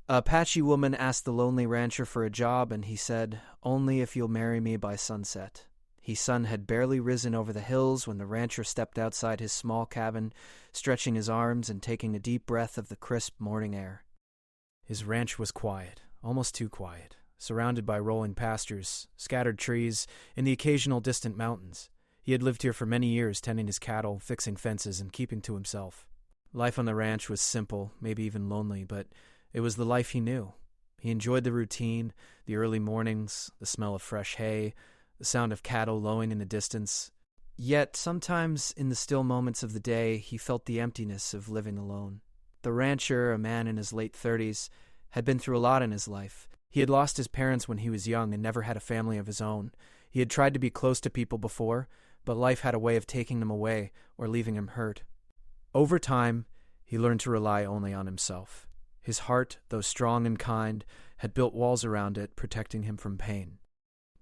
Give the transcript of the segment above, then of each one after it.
A Apache woman asked the lonely rancher for a job, and he said, "Only if you'll marry me by sunset." The sun had barely risen over the hills when the rancher stepped outside his small cabin, stretching his arms and taking a deep breath of the crisp morning air. His ranch was quiet, almost too quiet, surrounded by rolling pastures, scattered trees, and the occasional distant mountains. He had lived here for many years, tending his cattle, fixing fences, and keeping to himself. Life on the ranch was simple, maybe even lonely, but it was the life he knew. He enjoyed the routine, the early mornings, the smell of fresh hay, the sound of cattle lowing in the distance. Yet, sometimes in the still moments of the day, he felt the emptiness of living alone. The rancher, a man in his late 30s, had been through a lot in his life. He had lost his parents when he was young and never had a family of his own. He had tried to be close to people before, but life had a way of taking them away or leaving him hurt. Over time, he learned to rely only on himself. His heart, though strong and kind, had built walls around it, protecting him from pain.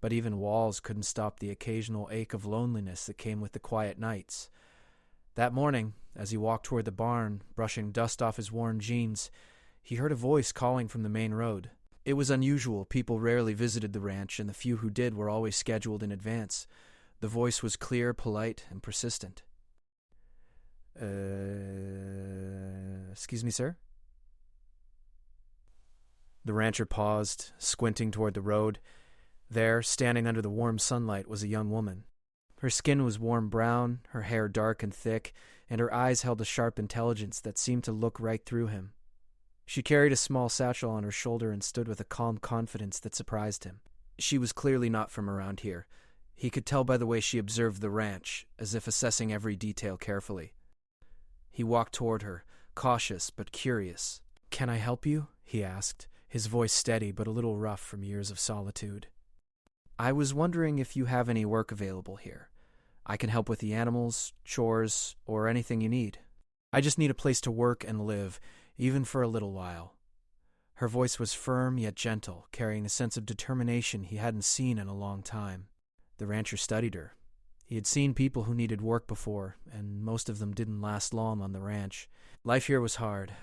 But even walls couldn't stop the occasional ache of loneliness that came with the quiet nights. That morning, as he walked toward the barn, brushing dust off his worn jeans, he heard a voice calling from the main road. It was unusual. People rarely visited the ranch, and the few who did were always scheduled in advance. The voice was clear, polite, and persistent. Excuse me, sir?" The rancher paused, squinting toward the road. There, standing under the warm sunlight, was a young woman. Her skin was warm brown, her hair dark and thick, and her eyes held a sharp intelligence that seemed to look right through him. She carried a small satchel on her shoulder and stood with a calm confidence that surprised him. She was clearly not from around here. He could tell by the way she observed the ranch, as if assessing every detail carefully. He walked toward her, cautious but curious. "Can I help you?" he asked, his voice steady but a little rough from years of solitude. "I was wondering if you have any work available here. I can help with the animals, chores, or anything you need. I just need a place to work and live, even for a little while." Her voice was firm yet gentle, carrying a sense of determination he hadn't seen in a long time. The rancher studied her. He had seen people who needed work before, and most of them didn't last long on the ranch. Life here was hard.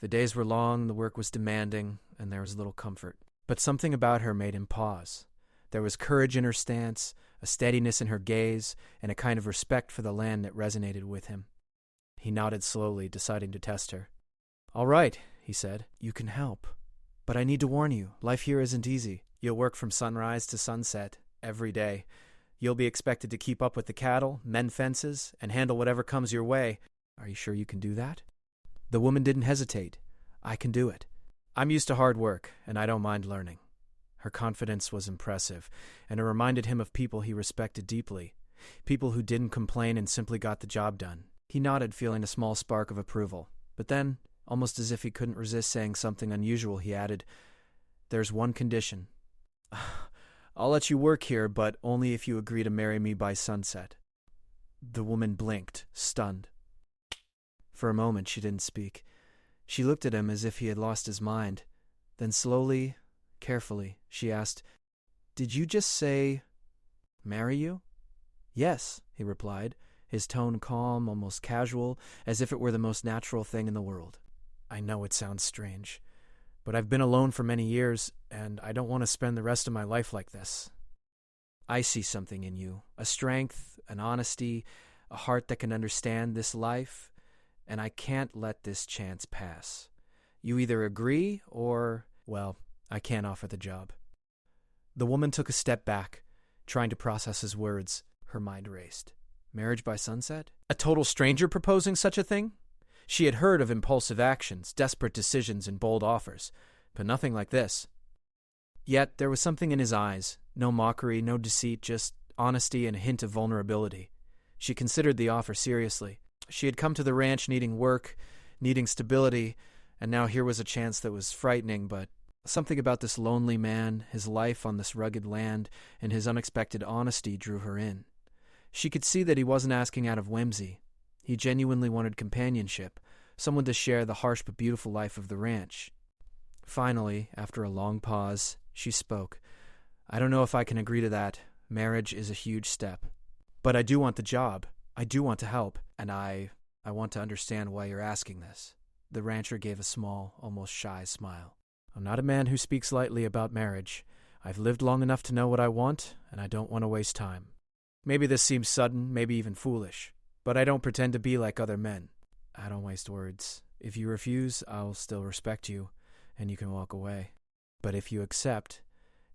The days were long, the work was demanding, and there was little comfort. But something about her made him pause. There was courage in her stance, a steadiness in her gaze, and a kind of respect for the land that resonated with him. He nodded slowly, deciding to test her. "All right," he said. "You can help. But I need to warn you, life here isn't easy. You'll work from sunrise to sunset, every day. You'll be expected to keep up with the cattle, mend fences, and handle whatever comes your way. Are you sure you can do that?" The woman didn't hesitate. "I can do it. I'm used to hard work, and I don't mind learning." Her confidence was impressive, and it reminded him of people he respected deeply, people who didn't complain and simply got the job done. He nodded, feeling a small spark of approval. But then, almost as if he couldn't resist saying something unusual, he added, "There's one condition. I'll let you work here, but only if you agree to marry me by sunset." The woman blinked, stunned. For a moment she didn't speak. She looked at him as if he had lost his mind. Then slowly, carefully, she asked, "Did you just say, marry you?" "Yes," he replied, his tone calm, almost casual, as if it were the most natural thing in the world. "I know it sounds strange, but I've been alone for many years, and I don't want to spend the rest of my life like this. I see something in you, a strength, an honesty, a heart that can understand this life, and I can't let this chance pass. You either agree or, well, I can't offer the job." The woman took a step back, trying to process his words. Her mind raced. Marriage by sunset? A total stranger proposing such a thing? She had heard of impulsive actions, desperate decisions, and bold offers, but nothing like this. Yet there was something in his eyes, no mockery, no deceit, just honesty and a hint of vulnerability. She considered the offer seriously. She had come to the ranch needing work, needing stability, and now here was a chance that was frightening, but something about this lonely man, his life on this rugged land, and his unexpected honesty drew her in. She could see that he wasn't asking out of whimsy. He genuinely wanted companionship, someone to share the harsh but beautiful life of the ranch. Finally, after a long pause, she spoke. "I don't know if I can agree to that. Marriage is a huge step. But I do want the job. I do want to help, and I want to understand why you're asking this." The rancher gave a small, almost shy smile. "I'm not a man who speaks lightly about marriage. I've lived long enough to know what I want, and I don't want to waste time. Maybe this seems sudden, maybe even foolish, but I don't pretend to be like other men. I don't waste words. If you refuse, I'll still respect you, and you can walk away. But if you accept,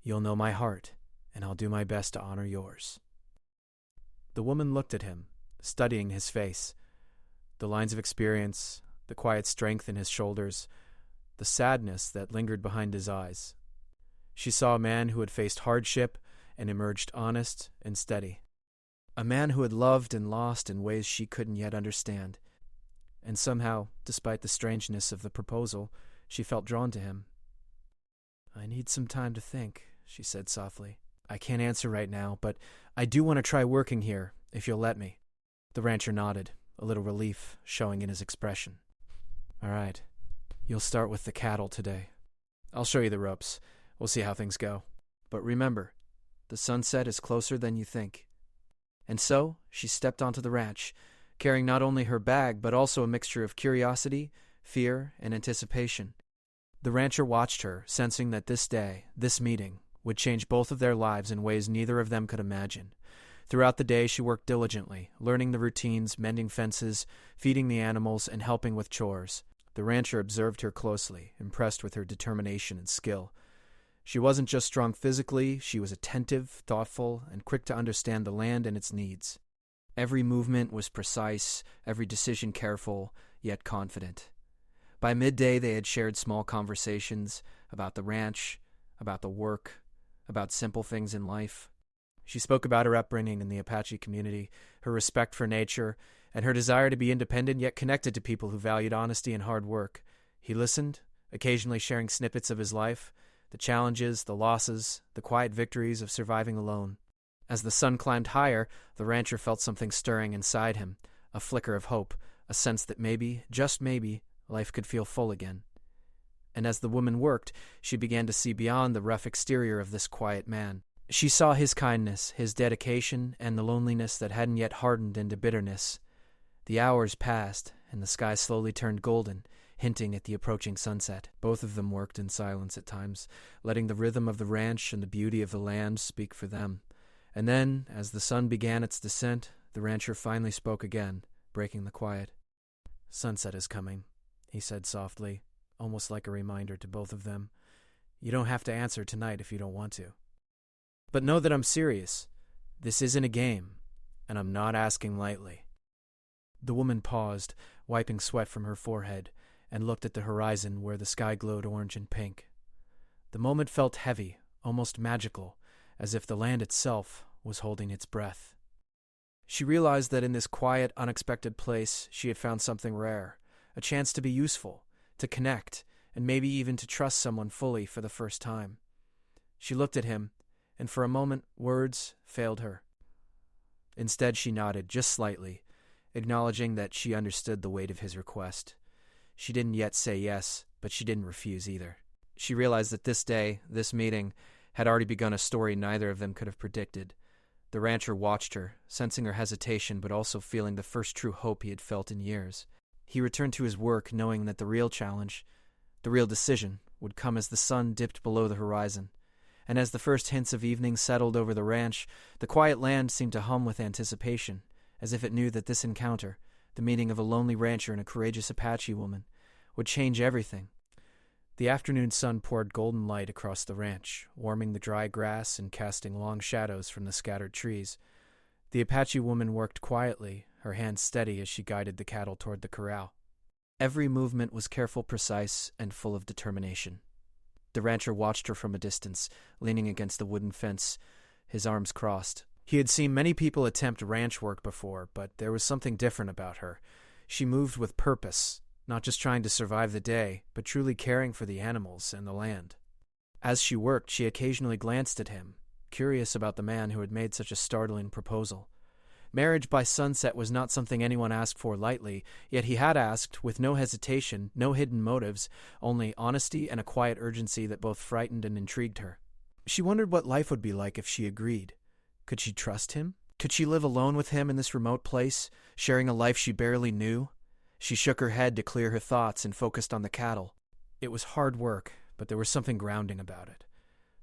you'll know my heart, and I'll do my best to honor yours." The woman looked at him, studying his face. The lines of experience, the quiet strength in his shoulders, the sadness that lingered behind his eyes. She saw a man who had faced hardship and emerged honest and steady. A man who had loved and lost in ways she couldn't yet understand. And somehow, despite the strangeness of the proposal, she felt drawn to him. "I need some time to think," she said softly. "I can't answer right now, but I do want to try working here, if you'll let me." The rancher nodded, a little relief showing in his expression. "All right, you'll start with the cattle today. I'll show you the ropes. We'll see how things go. But remember, the sunset is closer than you think." And so she stepped onto the ranch, carrying not only her bag but also a mixture of curiosity, fear, and anticipation. The rancher watched her, sensing that this day, this meeting, would change both of their lives in ways neither of them could imagine. Throughout the day she worked diligently, learning the routines, mending fences, feeding the animals, and helping with chores. The rancher observed her closely, impressed with her determination and skill. She wasn't just strong physically, she was attentive, thoughtful, and quick to understand the land and its needs. Every movement was precise, every decision careful, yet confident. By midday they had shared small conversations about the ranch, about the work, about simple things in life. She spoke about her upbringing in the Apache community, her respect for nature, and her desire to be independent yet connected to people who valued honesty and hard work. He listened, occasionally sharing snippets of his life, the challenges, the losses, the quiet victories of surviving alone. As the sun climbed higher, the rancher felt something stirring inside him, a flicker of hope, a sense that maybe, just maybe, life could feel full again. And as the woman worked, she began to see beyond the rough exterior of this quiet man. She saw his kindness, his dedication, and the loneliness that hadn't yet hardened into bitterness. The hours passed, and the sky slowly turned golden, hinting at the approaching sunset. Both of them worked in silence at times, letting the rhythm of the ranch and the beauty of the land speak for them. And then, as the sun began its descent, the rancher finally spoke again, breaking the quiet. "Sunset is coming," he said softly, almost like a reminder to both of them. "You don't have to answer tonight if you don't want to. But know that I'm serious. This isn't a game, and I'm not asking lightly." The woman paused, wiping sweat from her forehead, and looked at the horizon where the sky glowed orange and pink. The moment felt heavy, almost magical, as if the land itself was holding its breath. She realized that in this quiet, unexpected place she had found something rare, a chance to be useful, to connect, and maybe even to trust someone fully for the first time. She looked at him, and for a moment words failed her. Instead she nodded, just slightly, acknowledging that she understood the weight of his request. She didn't yet say yes, but she didn't refuse either. She realized that this day, this meeting, had already begun a story neither of them could have predicted. The rancher watched her, sensing her hesitation but also feeling the first true hope he had felt in years. He returned to his work knowing that the real challenge, the real decision, would come as the sun dipped below the horizon. And as the first hints of evening settled over the ranch, the quiet land seemed to hum with anticipation, as if it knew that this encounter, the meeting of a lonely rancher and a courageous Apache woman, would change everything. The afternoon sun poured golden light across the ranch, warming the dry grass and casting long shadows from the scattered trees. The Apache woman worked quietly, her hands steady as she guided the cattle toward the corral. Every movement was careful, precise, and full of determination. The rancher watched her from a distance, leaning against the wooden fence, his arms crossed. He had seen many people attempt ranch work before, but there was something different about her. She moved with purpose, not just trying to survive the day, but truly caring for the animals and the land. As she worked, she occasionally glanced at him, curious about the man who had made such a startling proposal. Marriage by sunset was not something anyone asked for lightly, yet he had asked, with no hesitation, no hidden motives, only honesty and a quiet urgency that both frightened and intrigued her. She wondered what life would be like if she agreed. Could she trust him? Could she live alone with him in this remote place, sharing a life she barely knew? She shook her head to clear her thoughts and focused on the cattle. It was hard work, but there was something grounding about it.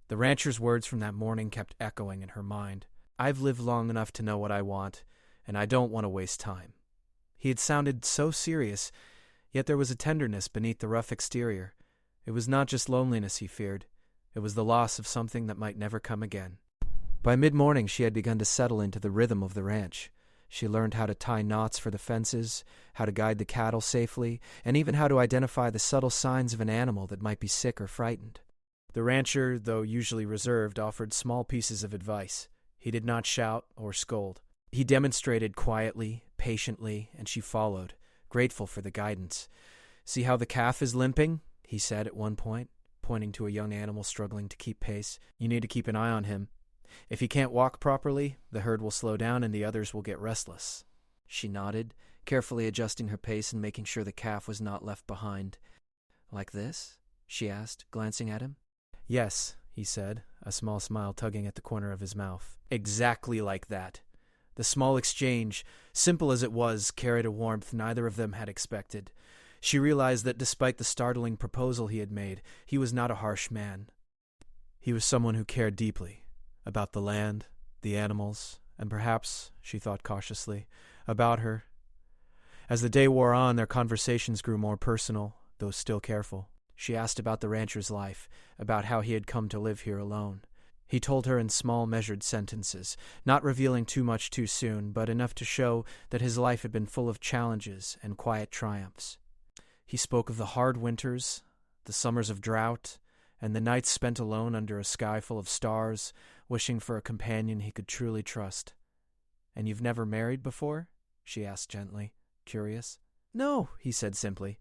The rancher's words from that morning kept echoing in her mind. I've lived long enough to know what I want, and I don't want to waste time. He had sounded so serious, yet there was a tenderness beneath the rough exterior. It was not just loneliness he feared. It was the loss of something that might never come again. By mid-morning, she had begun to settle into the rhythm of the ranch. She learned how to tie knots for the fences, how to guide the cattle safely, and even how to identify the subtle signs of an animal that might be sick or frightened. The rancher, though usually reserved, offered small pieces of advice. He did not shout or scold. He demonstrated quietly, patiently, and she followed, grateful for the guidance. "See how the calf is limping?" he said at one point, pointing to a young animal struggling to keep pace. "You need to keep an eye on him. If he can't walk properly, the herd will slow down and the others will get restless." She nodded, carefully adjusting her pace and making sure the calf was not left behind. "Like this?" she asked, glancing at him. "Yes," he said, a small smile tugging at the corner of his mouth. "Exactly like that." The small exchange, simple as it was, carried a warmth neither of them had expected. She realized that despite the startling proposal he had made, he was not a harsh man. He was someone who cared deeply about the land, the animals, and perhaps, she thought cautiously, about her. As the day wore on, their conversations grew more personal, though still careful. She asked about the rancher's life, about how he had come to live here alone. He told her in small, measured sentences, not revealing too much too soon, but enough to show that his life had been full of challenges and quiet triumphs. He spoke of the hard winters, the summers of drought, and the nights spent alone under a sky full of stars, wishing for a companion he could truly trust. "And you've never married before?" she asked gently, curious. "No," he said simply.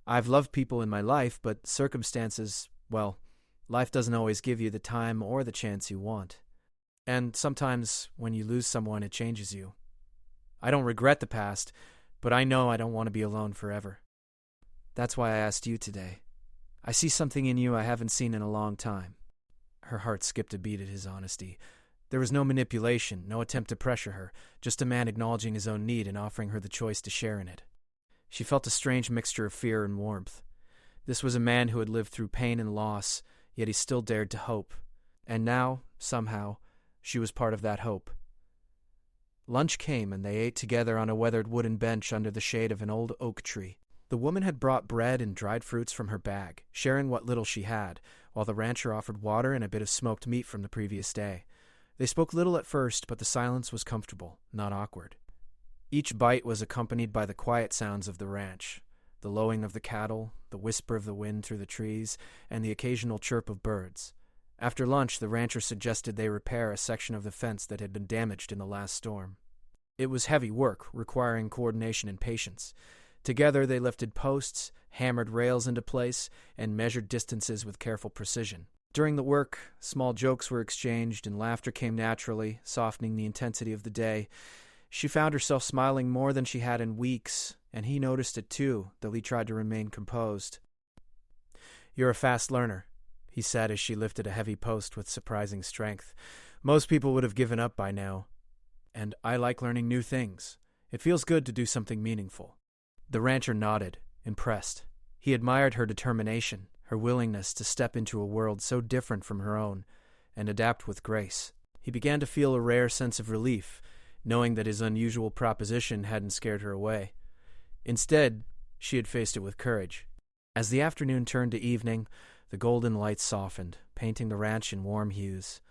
"I've loved people in my life, but circumstances, well, life doesn't always give you the time or the chance you want. And sometimes when you lose someone, it changes you. I don't regret the past, but I know I don't want to be alone forever. That's why I asked you today. I see something in you I haven't seen in a long time." Her heart skipped a beat at his honesty. There was no manipulation, no attempt to pressure her, just a man acknowledging his own need and offering her the choice to share in it. She felt a strange mixture of fear and warmth. This was a man who had lived through pain and loss, yet he still dared to hope. And now, somehow, she was part of that hope. Lunch came, and they ate together on a weathered wooden bench under the shade of an old oak tree. The woman had brought bread and dried fruits from her bag, sharing what little she had, while the rancher offered water and a bit of smoked meat from the previous day. They spoke little at first, but the silence was comfortable, not awkward. Each bite was accompanied by the quiet sounds of the ranch, the lowing of the cattle, the whisper of the wind through the trees, and the occasional chirp of birds. After lunch, the rancher suggested they repair a section of the fence that had been damaged in the last storm. It was heavy work, requiring coordination and patience. Together they lifted posts, hammered rails into place, and measured distances with careful precision. During the work, small jokes were exchanged and laughter came naturally, softening the intensity of the day. She found herself smiling more than she had in weeks, and he noticed it too, though he tried to remain composed. "You're a fast learner," he said as she lifted a heavy post with surprising strength. "Most people would have given up by now. And I like learning new things. It feels good to do something meaningful." The rancher nodded, impressed. He admired her determination, her willingness to step into a world so different from her own, and adapt with grace. He began to feel a rare sense of relief, knowing that his unusual proposition hadn't scared her away. Instead, she had faced it with courage. As the afternoon turned to evening, the golden light softened, painting the ranch in warm hues.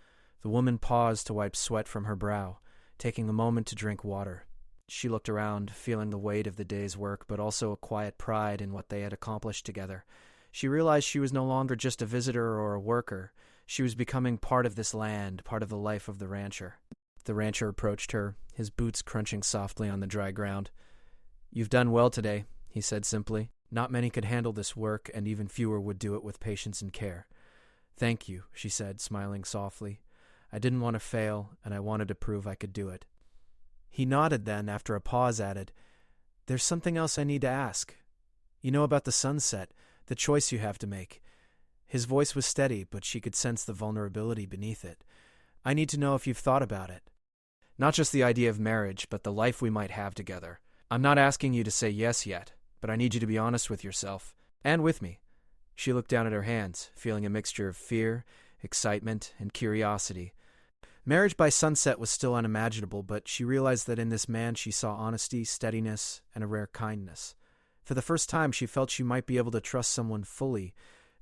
The woman paused to wipe sweat from her brow, taking a moment to drink water. She looked around, feeling the weight of the day's work, but also a quiet pride in what they had accomplished together. She realized she was no longer just a visitor or a worker. She was becoming part of this land, part of the life of the rancher. The rancher approached her, his boots crunching softly on the dry ground. "You've done well today," he said simply. "Not many could handle this work, and even fewer would do it with patience and care." "Thank you," she said, smiling softly. "I didn't want to fail, and I wanted to prove I could do it." He nodded then, after a pause, added, "There's something else I need to ask. You know about the sunset, the choice you have to make." His voice was steady, but she could sense the vulnerability beneath it. "I need to know if you've thought about it. Not just the idea of marriage, but the life we might have together. I'm not asking you to say yes yet. but I need you to be honest with yourself, and with me." She looked down at her hands, feeling a mixture of fear, excitement, and curiosity. Marriage by sunset was still unimaginable, but she realized that in this man she saw honesty, steadiness, and a rare kindness. For the first time, she felt she might be able to trust someone fully,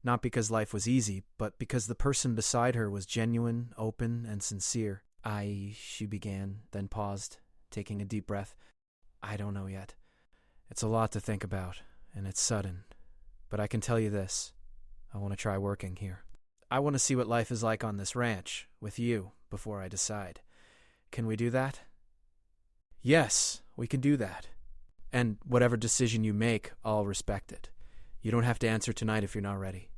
not because life was easy, but because the person beside her was genuine, open, and sincere. She began, then paused, taking a deep breath. "I don't know yet. It's a lot to think about, and it's sudden. But I can tell you this. I want to try working here. I want to see what life is like on this ranch, with you, before I decide. Can we do that?" "Yes, we can do that. And whatever decision you make, I'll respect it. You don't have to answer tonight if you're not ready.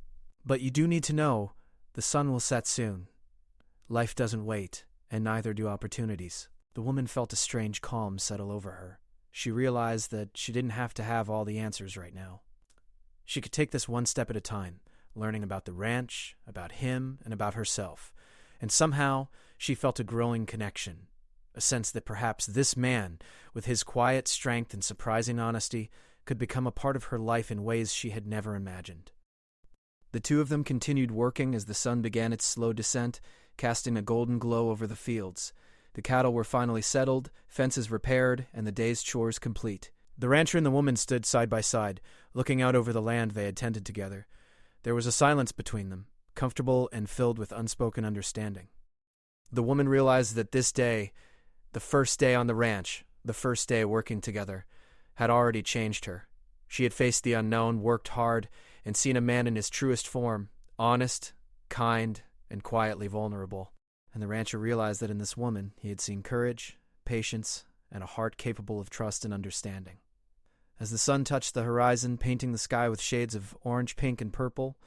But you do need to know the sun will set soon. Life doesn't wait, and neither do opportunities." The woman felt a strange calm settle over her. She realized that she didn't have to have all the answers right now. She could take this one step at a time, learning about the ranch, about him, and about herself. And somehow, she felt a growing connection, a sense that perhaps this man, with his quiet strength and surprising honesty, could become a part of her life in ways she had never imagined. The two of them continued working as the sun began its slow descent, casting a golden glow over the fields. The cattle were finally settled, fences repaired, and the day's chores complete. The rancher and the woman stood side by side, looking out over the land they had tended together. There was a silence between them, comfortable and filled with unspoken understanding. The woman realized that this day, the first day on the ranch, the first day working together, had already changed her. She had faced the unknown, worked hard, and seen a man in his truest form, honest, kind, and quietly vulnerable. And the rancher realized that in this woman he had seen courage, patience, and a heart capable of trust and understanding. As the sun touched the horizon, painting the sky with shades of orange, pink, and purple,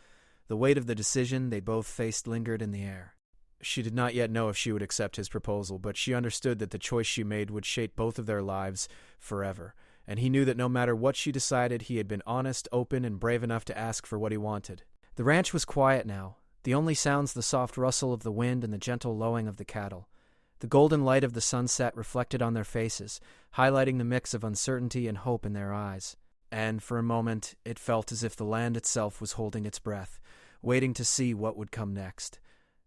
the weight of the decision they both faced lingered in the air. She did not yet know if she would accept his proposal, but she understood that the choice she made would shape both of their lives forever, and he knew that no matter what she decided, he had been honest, open, and brave enough to ask for what he wanted. The ranch was quiet now, the only sounds the soft rustle of the wind and the gentle lowing of the cattle. The golden light of the sunset reflected on their faces, highlighting the mix of uncertainty and hope in their eyes. And for a moment, it felt as if the land itself was holding its breath, waiting to see what would come next.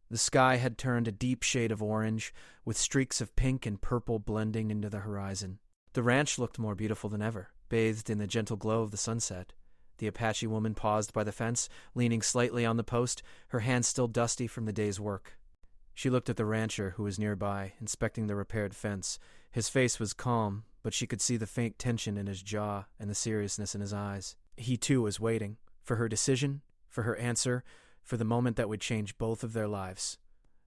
The sky had turned a deep shade of orange, with streaks of pink and purple blending into the horizon. The ranch looked more beautiful than ever, bathed in the gentle glow of the sunset. The Apache woman paused by the fence, leaning slightly on the post, her hands still dusty from the day's work. She looked at the rancher, who was nearby, inspecting the repaired fence. His face was calm, but she could see the faint tension in his jaw and the seriousness in his eyes. He, too, was waiting, for her decision, for her answer, for the moment that would change both of their lives.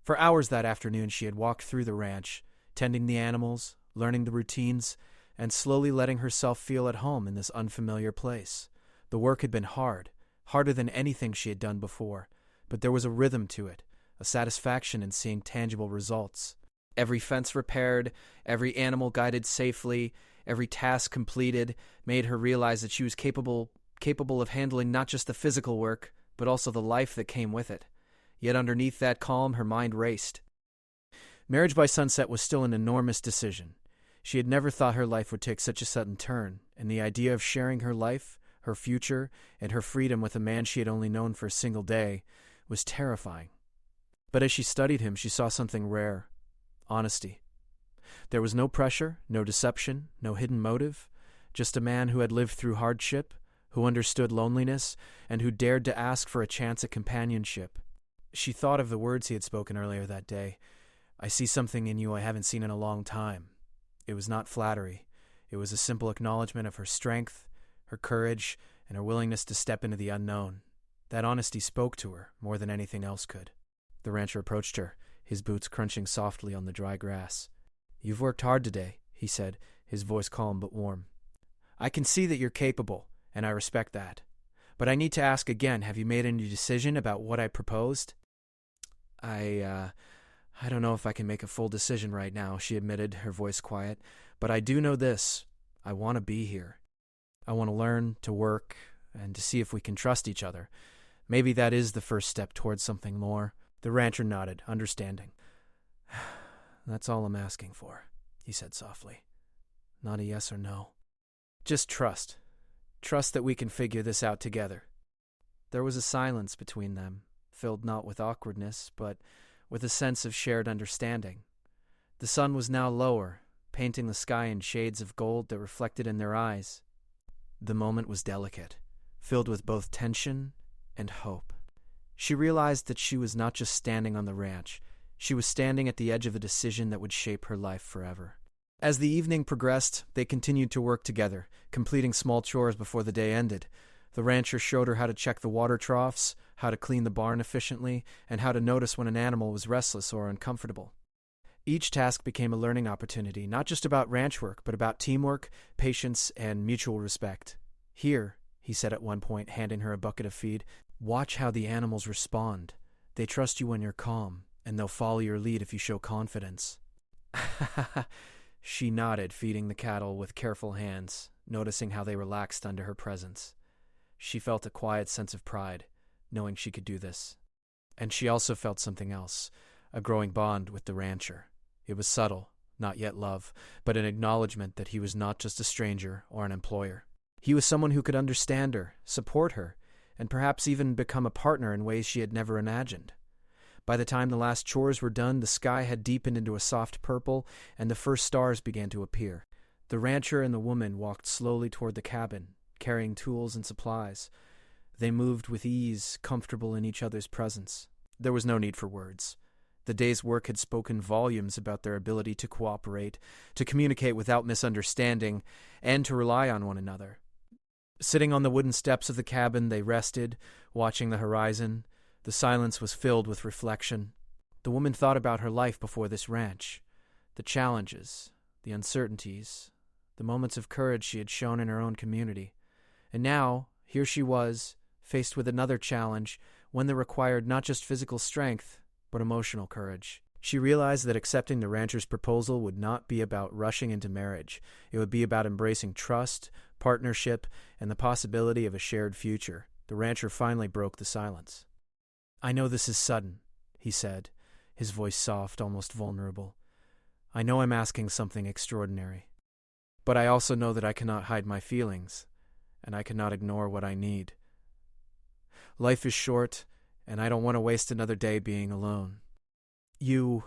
For hours that afternoon she had walked through the ranch, tending the animals, learning the routines, and slowly letting herself feel at home in this unfamiliar place. The work had been hard, harder than anything she had done before, but there was a rhythm to it, a satisfaction in seeing tangible results. Every fence repaired, every animal guided safely, every task completed made her realize that she was capable of handling not just the physical work, but also the life that came with it. Yet underneath that calm, her mind raced. Marriage by sunset was still an enormous decision. She had never thought her life would take such a sudden turn, and the idea of sharing her life, her future, and her freedom with a man she had only known for a single day was terrifying. But as she studied him, she saw something rare: honesty. There was no pressure, no deception, no hidden motive, just a man who had lived through hardship, who understood loneliness, and who dared to ask for a chance at companionship. She thought of the words he had spoken earlier that day. "I see something in you I haven't seen in a long time." It was not flattery. It was a simple acknowledgement of her strength, her courage, and her willingness to step into the unknown. That honesty spoke to her more than anything else could. The rancher approached her, his boots crunching softly on the dry grass. "You've worked hard today," he said, his voice calm but warm. "I can see that you're capable, and I respect that. But I need to ask again, have you made any decision about what I proposed?" I don't know if I can make a full decision right now," she admitted, her voice quiet. "But I do know this. I want to be here. I want to learn, to work, and to see if we can trust each other. Maybe that is the first step towards something more." The rancher nodded, understanding. "That's all I'm asking for," he said softly. "Not a yes or no. Just trust. Trust that we can figure this out together." There was a silence between them, filled not with awkwardness, but with a sense of shared understanding. The sun was now lower, painting the sky in shades of gold that reflected in their eyes. The moment was delicate, filled with both tension and hope. She realized that she was not just standing on the ranch, she was standing at the edge of a decision that would shape her life forever. As the evening progressed, they continued to work together, completing small chores before the day ended. The rancher showed her how to check the water troughs, how to clean the barn efficiently, and how to notice when an animal was restless or uncomfortable. Each task became a learning opportunity, not just about ranch work, but about teamwork, patience, and mutual respect. "Here," he said at one point, handing her a bucket of feed, "watch how the animals respond. They trust you when you're calm, and they'll follow your lead if you show confidence." She nodded, feeding the cattle with careful hands, noticing how they relaxed under her presence. She felt a quiet sense of pride, knowing she could do this. And she also felt something else, a growing bond with the rancher. It was subtle, not yet love, but an acknowledgement that he was not just a stranger or an employer. He was someone who could understand her, support her, and perhaps even become a partner in ways she had never imagined. By the time the last chores were done, the sky had deepened into a soft purple, and the first stars began to appear. The rancher and the woman walked slowly toward the cabin, carrying tools and supplies. They moved with ease, comfortable in each other's presence. There was no need for words. The day's work had spoken volumes about their ability to cooperate, to communicate without misunderstanding, and to rely on one another. Sitting on the wooden steps of the cabin, they rested, watching the horizon. The silence was filled with reflection. The woman thought about her life before this ranch, the challenges, the uncertainties, the moments of courage she had shown in her own community. And now, here she was, faced with another challenge, one that required not just physical strength, but emotional courage. She realized that accepting the rancher's proposal would not be about rushing into marriage. It would be about embracing trust, partnership, and the possibility of a shared future. The rancher finally broke the silence. "I know this is sudden," he said, his voice soft, almost vulnerable. "I know I'm asking something extraordinary. But I also know that I cannot hide my feelings, and I cannot ignore what I need. Life is short, and I don't want to waste another day being alone. You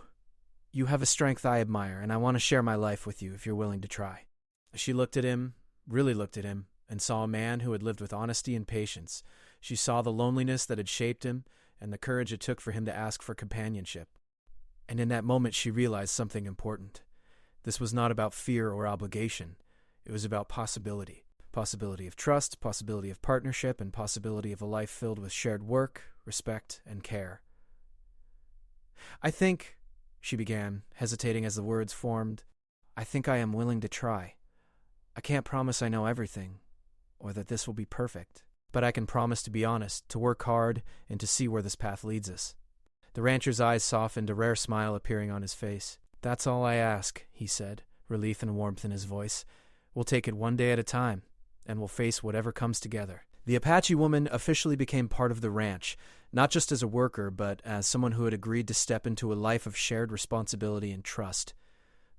have a strength I admire, and I want to share my life with you if you're willing to try." She looked at him, really looked at him, and saw a man who had lived with honesty and patience. She saw the loneliness that had shaped him, and the courage it took for him to ask for companionship. And in that moment she realized something important. This was not about fear or obligation. It was about possibility. Possibility of trust, possibility of partnership, and possibility of a life filled with shared work, respect, and care. "I think," she began, hesitating as the words formed, "I think I am willing to try. I can't promise I know everything, or that this will be perfect. But I can promise to be honest, to work hard, and to see where this path leads us." The rancher's eyes softened, a rare smile appearing on his face. "That's all I ask," he said, relief and warmth in his voice. "We'll take it one day at a time, and we'll face whatever comes together." The Apache woman officially became part of the ranch, not just as a worker, but as someone who had agreed to step into a life of shared responsibility and trust.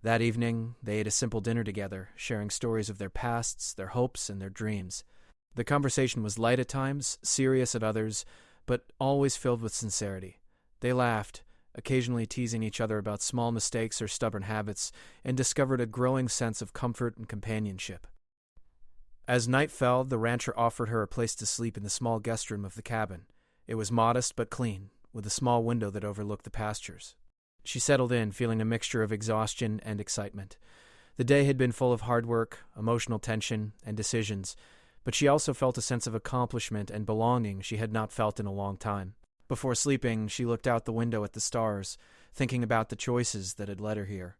That evening, they ate a simple dinner together, sharing stories of their pasts, their hopes, and their dreams. The conversation was light at times, serious at others, but always filled with sincerity. They laughed, occasionally teasing each other about small mistakes or stubborn habits, and discovered a growing sense of comfort and companionship. As night fell, the rancher offered her a place to sleep in the small guest room of the cabin. It was modest but clean, with a small window that overlooked the pastures. She settled in, feeling a mixture of exhaustion and excitement. The day had been full of hard work, emotional tension, and decisions, but she also felt a sense of accomplishment and belonging she had not felt in a long time. Before sleeping, she looked out the window at the stars, thinking about the choices that had led her here.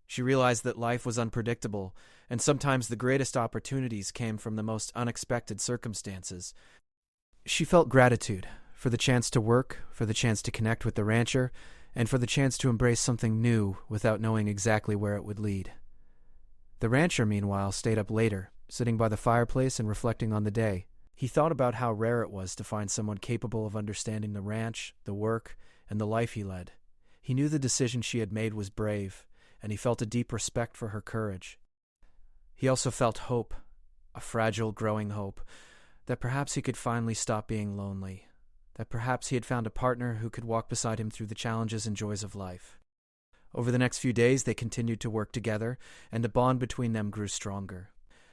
She realized that life was unpredictable, and sometimes the greatest opportunities came from the most unexpected circumstances. She felt gratitude for the chance to work, for the chance to connect with the rancher, and for the chance to embrace something new without knowing exactly where it would lead. The rancher, meanwhile, stayed up later, sitting by the fireplace and reflecting on the day. He thought about how rare it was to find someone capable of understanding the ranch, the work, and the life he led. He knew the decision she had made was brave, and he felt a deep respect for her courage. He also felt hope, a fragile, growing hope that perhaps he could finally stop being lonely, that perhaps he had found a partner who could walk beside him through the challenges and joys of life. Over the next few days, they continued to work together, and the bond between them grew stronger.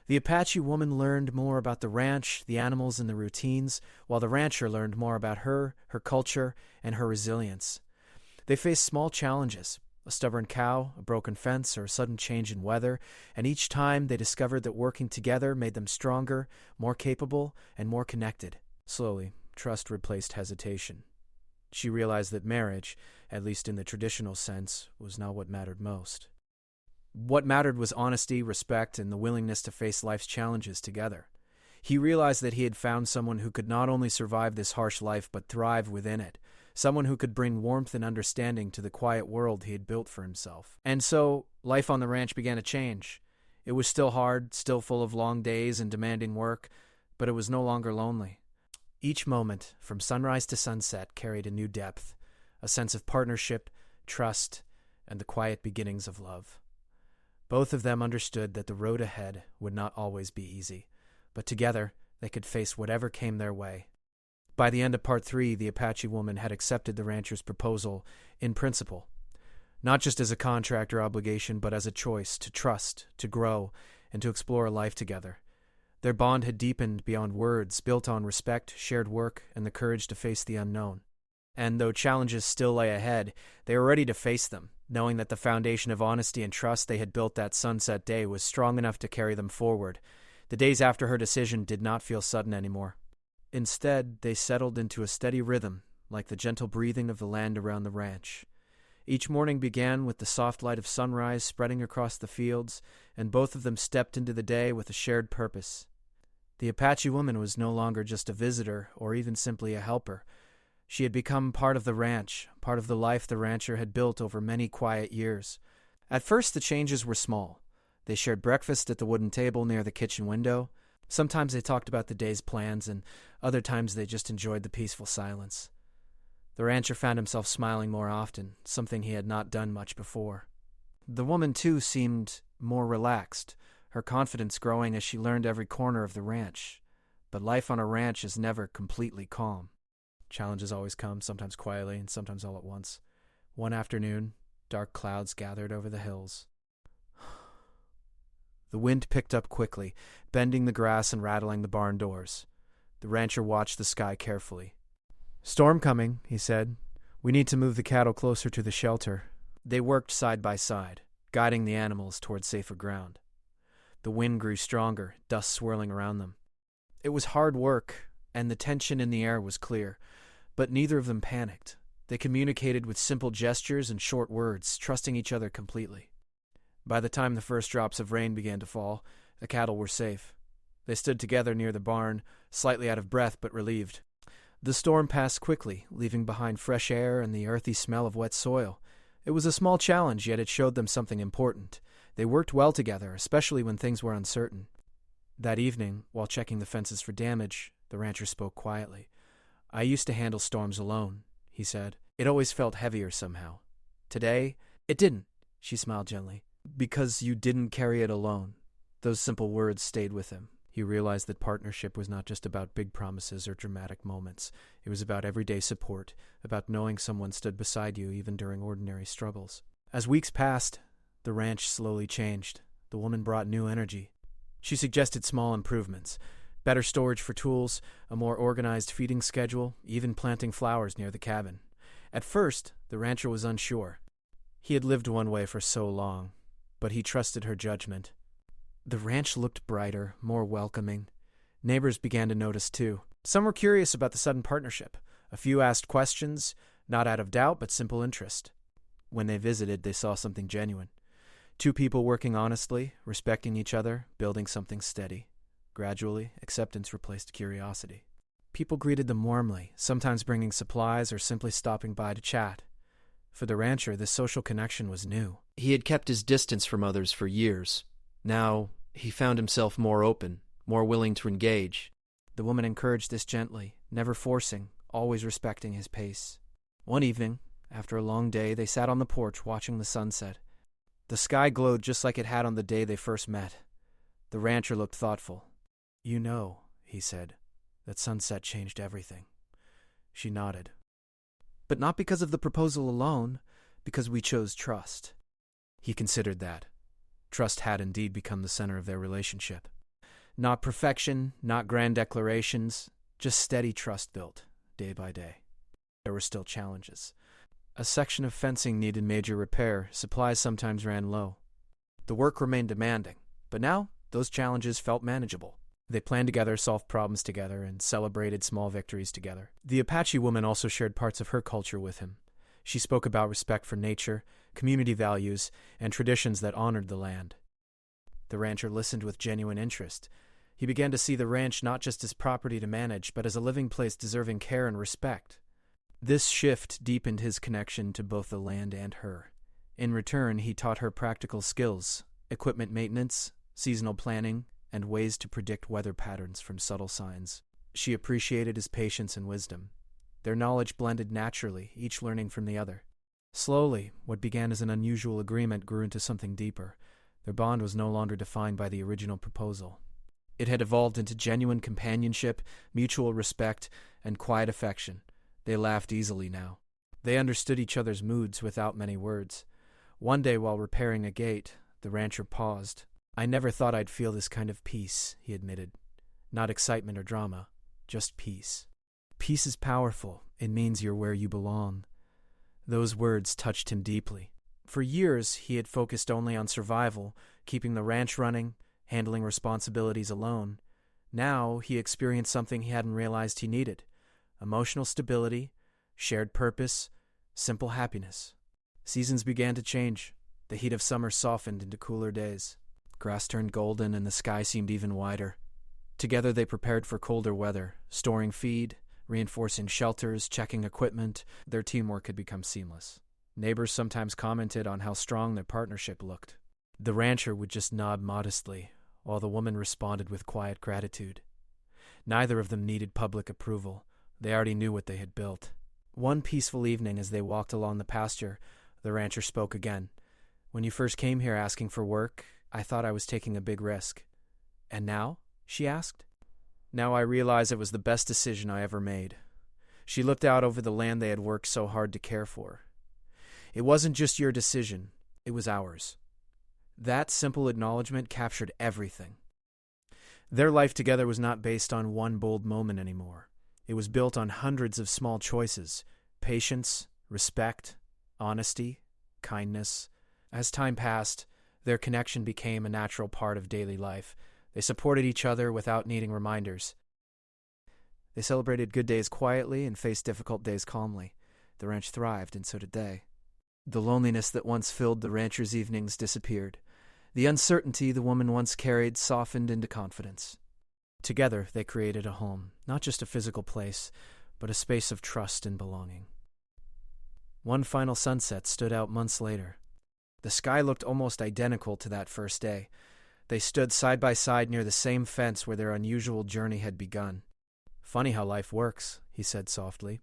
The Apache woman learned more about the ranch, the animals, and the routines, while the rancher learned more about her culture, and her resilience. They faced small challenges, a stubborn cow, a broken fence, or a sudden change in weather, and each time they discovered that working together made them stronger, more capable, and more connected. Slowly, trust replaced hesitation. She realized that marriage, at least in the traditional sense, was not what mattered most. What mattered was honesty, respect, and the willingness to face life's challenges together. He realized that he had found someone who could not only survive this harsh life but thrive within it, someone who could bring warmth and understanding to the quiet world he had built for himself. And so, life on the ranch began to change. It was still hard, still full of long days and demanding work, but it was no longer lonely. Each moment, from sunrise to sunset, carried a new depth, a sense of partnership, trust, and the quiet beginnings of love. Both of them understood that the road ahead would not always be easy, but together they could face whatever came their way. By the end of Part 3, the Apache woman had accepted the rancher's proposal in principle, not just as a contract or obligation, but as a choice to trust, to grow, and to explore a life together. Their bond had deepened beyond words, built on respect, shared work, and the courage to face the unknown. And though challenges still lay ahead, they were ready to face them, knowing that the foundation of honesty and trust they had built that sunset day was strong enough to carry them forward. The days after her decision did not feel sudden anymore. Instead, they settled into a steady rhythm, like the gentle breathing of the land around the ranch. Each morning began with the soft light of sunrise spreading across the fields, and both of them stepped into the day with a shared purpose. The Apache woman was no longer just a visitor or even simply a helper. She had become part of the ranch, part of the life the rancher had built over many quiet years. At first, the changes were small. They shared breakfast at the wooden table near the kitchen window. Sometimes they talked about the day's plans, and other times they just enjoyed the peaceful silence. The rancher found himself smiling more often, something he had not done much before. The woman, too, seemed more relaxed, her confidence growing as she learned every corner of the ranch. But life on a ranch is never completely calm. Challenges always come, sometimes quietly and sometimes all at once. One afternoon, dark clouds gathered over the hills. The wind picked up quickly, bending the grass and rattling the barn doors. The rancher watched the sky carefully. "Storm coming," he said. "We need to move the cattle closer to the shelter." They worked side by side, guiding the animals toward safer ground. The wind grew stronger, dust swirling around them. It was hard work, and the tension in the air was clear, but neither of them panicked. They communicated with simple gestures and short words, trusting each other completely. By the time the first drops of rain began to fall, the cattle were safe. They stood together near the barn, slightly out of breath but relieved. The storm passed quickly, leaving behind fresh air and the earthy smell of wet soil. It was a small challenge, yet it showed them something important. They worked well together, especially when things were uncertain. That evening, while checking the fences for damage, the rancher spoke quietly. "I used to handle storms alone," he said. "It always felt heavier somehow. Today, it didn't," she smiled gently. "Because you didn't carry it alone." Those simple words stayed with him. He realized that partnership was not just about big promises or dramatic moments. It was about everyday support, about knowing someone stood beside you even during ordinary struggles. As weeks passed, the ranch slowly changed. The woman brought new energy. She suggested small improvements: better storage for tools, a more organized feeding schedule, even planting flowers near the cabin. At first, the rancher was unsure. He had lived one way for so long, but he trusted her judgment. The ranch looked brighter, more welcoming. Neighbors began to notice, too. Some were curious about the sudden partnership. A few asked questions, not out of doubt, but simple interest. When they visited, they saw something genuine. Two people working honestly, respecting each other, building something steady. Gradually, acceptance replaced curiosity. People greeted them warmly, sometimes bringing supplies or simply stopping by to chat. For the rancher, this social connection was new. He had kept his distance from others for years. Now, he found himself more open, more willing to engage. The woman encouraged this gently, never forcing, always respecting his pace. One evening, after a long day, they sat on the porch watching the sunset. The sky glowed just like it had on the day they first met. The rancher looked thoughtful. "You know," he said, "that sunset changed everything." She nodded. "But not because of the proposal alone, because we chose trust." He considered that. Trust had indeed become the center of their relationship. Not perfection, not grand declarations, just steady trust built, day by day. There were still challenges. A section of fencing needed major repair, supplies sometimes ran low. The work remained demanding, but now those challenges felt manageable. They planned together, solved problems together, and celebrated small victories together. The Apache woman also shared parts of her culture with him. She spoke about respect for nature, community values, and traditions that honored the land. The rancher listened with genuine interest. He began to see the ranch not just as property to manage, but as a living place deserving care and respect. This shift deepened his connection to both the land and her. In return, he taught her practical skills, equipment maintenance, seasonal planning, and ways to predict weather patterns from subtle signs. She appreciated his patience and wisdom. Their knowledge blended naturally, each learning from the other. Slowly, what began as an unusual agreement grew into something deeper. Their bond was no longer defined by the original proposal. It had evolved into genuine companionship, mutual respect, and quiet affection. They laughed easily now. They understood each other's moods without many words. One day, while repairing a gate, the rancher paused. "I never thought I'd feel this kind of peace," he admitted. "Not excitement or drama, just peace. Peace is powerful. It means you're where you belong." Those words touched him deeply. For years, he had focused only on survival, keeping the ranch running, handling responsibilities alone. Now, he experienced something he hadn't realized he needed: emotional stability, shared purpose, simple happiness. Seasons began to change. The heat of summer softened into cooler days. Grass turned golden and the sky seemed even wider. Together they prepared for colder weather, storing feed, reinforcing shelters, checking equipment. Their teamwork had become seamless. Neighbors sometimes commented on how strong their partnership looked. The rancher would just nod modestly, while the woman responded with quiet gratitude. Neither of them needed public approval. They already knew what they had built. One peaceful evening, as they walked along the pasture, the rancher spoke again. "When you first came here asking for work, I thought I was taking a big risk." "And now?" she asked. "Now I realize it was the best decision I ever made." She looked out over the land they had worked so hard to care for. "It wasn't just your decision, it was ours." That simple acknowledgement captured everything. Their life together was not based on one bold moment anymore. It was built on hundreds of small choices: patience, respect, honesty, kindness. As time passed, their connection became a natural part of daily life. They supported each other without needing reminders. They celebrated good days quietly and faced difficult days calmly. The ranch thrived, and so did they. The loneliness that once filled the rancher's evenings disappeared. The uncertainty the woman once carried softened into confidence. Together, they created a home, not just a physical place, but a space of trust and belonging. One final sunset stood out months later. The sky looked almost identical to that first day. They stood side by side near the same fence where their unusual journey had begun. "Funny how life works," he said softly.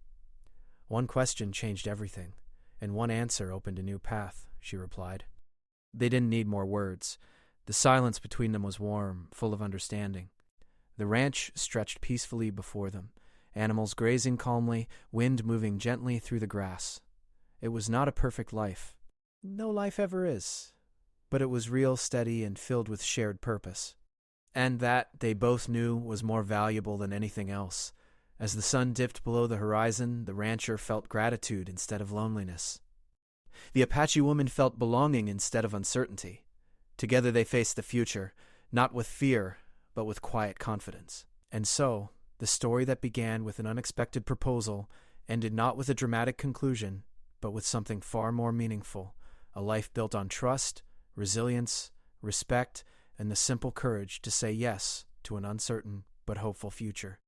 "One question changed everything, and one answer opened a new path," she replied. They didn't need more words. The silence between them was warm, full of understanding. The ranch stretched peacefully before them, animals grazing calmly, wind moving gently through the grass. It was not a perfect life. No life ever is. But it was real, steady, and filled with shared purpose. And that, they both knew, was more valuable than anything else. As the sun dipped below the horizon, the rancher felt gratitude instead of loneliness. The Apache woman felt belonging instead of uncertainty. Together they faced the future, not with fear, but with quiet confidence. And so, the story that began with an unexpected proposal ended not with a dramatic conclusion, but with something far more meaningful: a life built on trust, resilience, respect, and the simple courage to say yes to an uncertain but hopeful future.